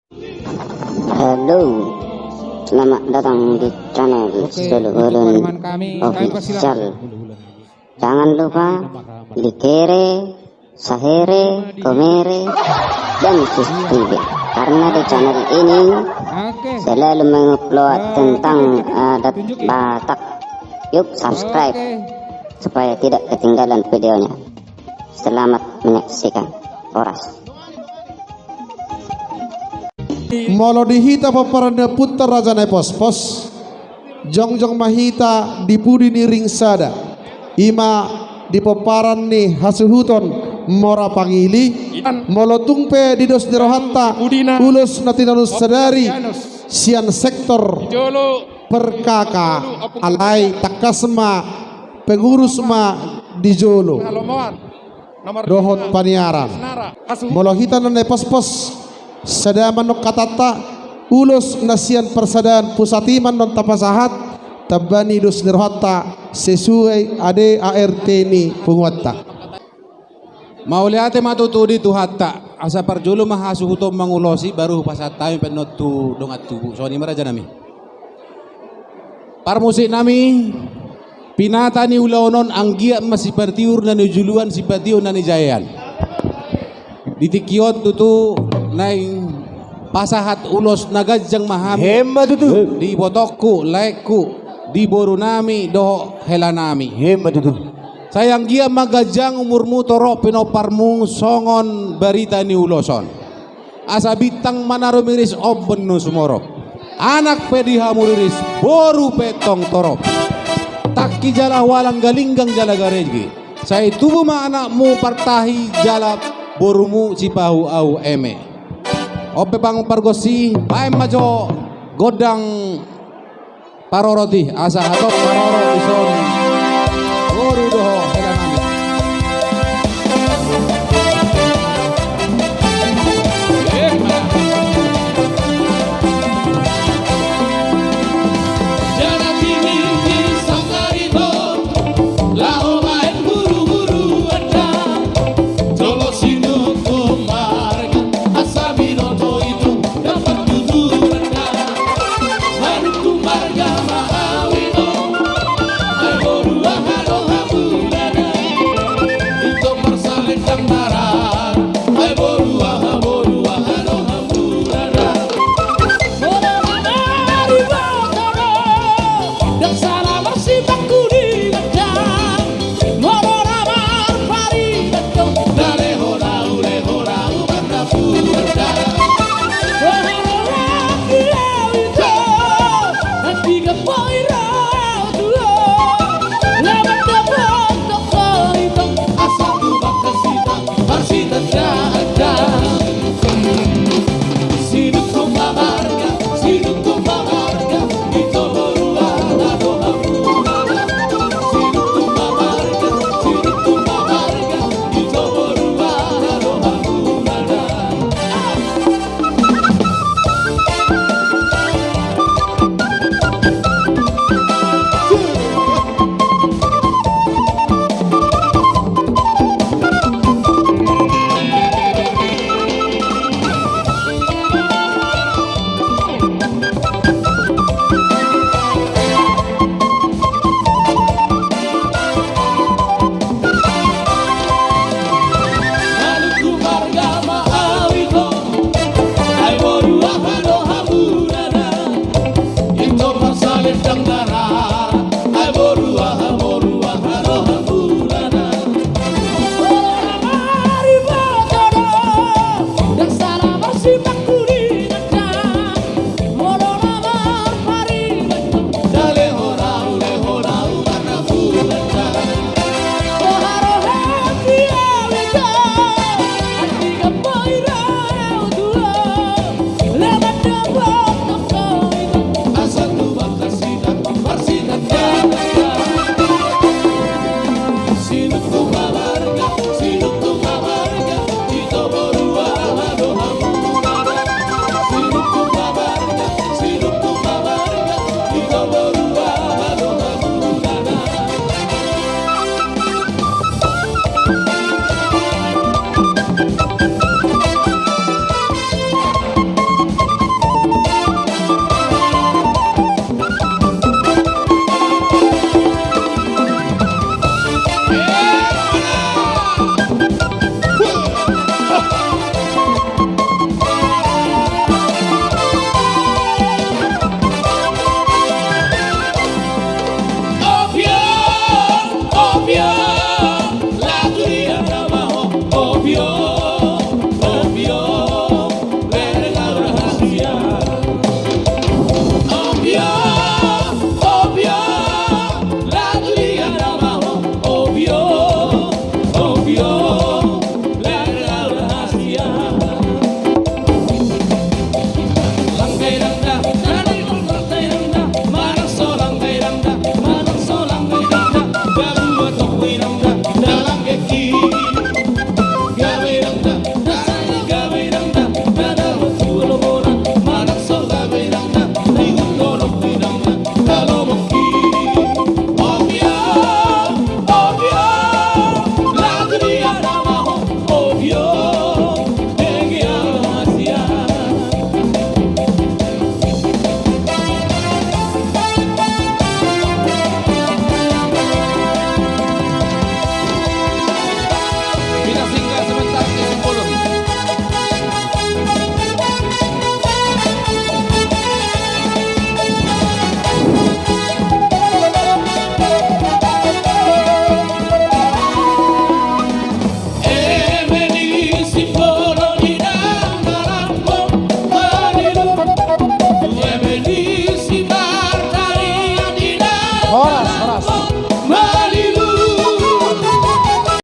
Halo, selamat datang di channel Sulhulun Official. Jangan lupa likere, sahere, komere, dan subscribe karena di channel ini selalu mengupload tentang adat Batak. Yuk subscribe supaya tidak ketinggalan videonya. Selamat menyaksikan. Oras. Molo dihita paparanda putar raja na pos jongjong mahita dipudi ni ringsada ima di paparan ni hasuhuton mora pangili molo tungpe di dos nirohatta ulus natinanus sadari sian sektor perkaka alai takasma pengurus ma di jolo dohot paniaran molo hita na pos sada manok katata ulos nasian persadaan pusatiman non tapasahat tabani dos nirhatta sesuai ade ART ni penguatta mauliate matutudi tu hatta asa parjulu mahasuhutom mangulosi baru pasat tayo penot tu dongat tubu so ni maraja nami parmusik nami pinata ni ulaonon anggia masih partiur na ni juluan si patio na ni jayan ditikiot tutu naing pasahat ulos nagajang mahami hemma tutu di botokku laikku di borunami doho helanami hemma tutu sayang gia magajang umurmu toro pinoparmu songon barita ni uloson asa bitang manarumiris obben no sumorop anak pediha muriris boru petong torop takki jala walang galinggang jala gareji saya tubuh ma anakmu partahi jala borumu cipahu au eme ope bang pargosi bae majo godang paroroti asa hatop paroro ison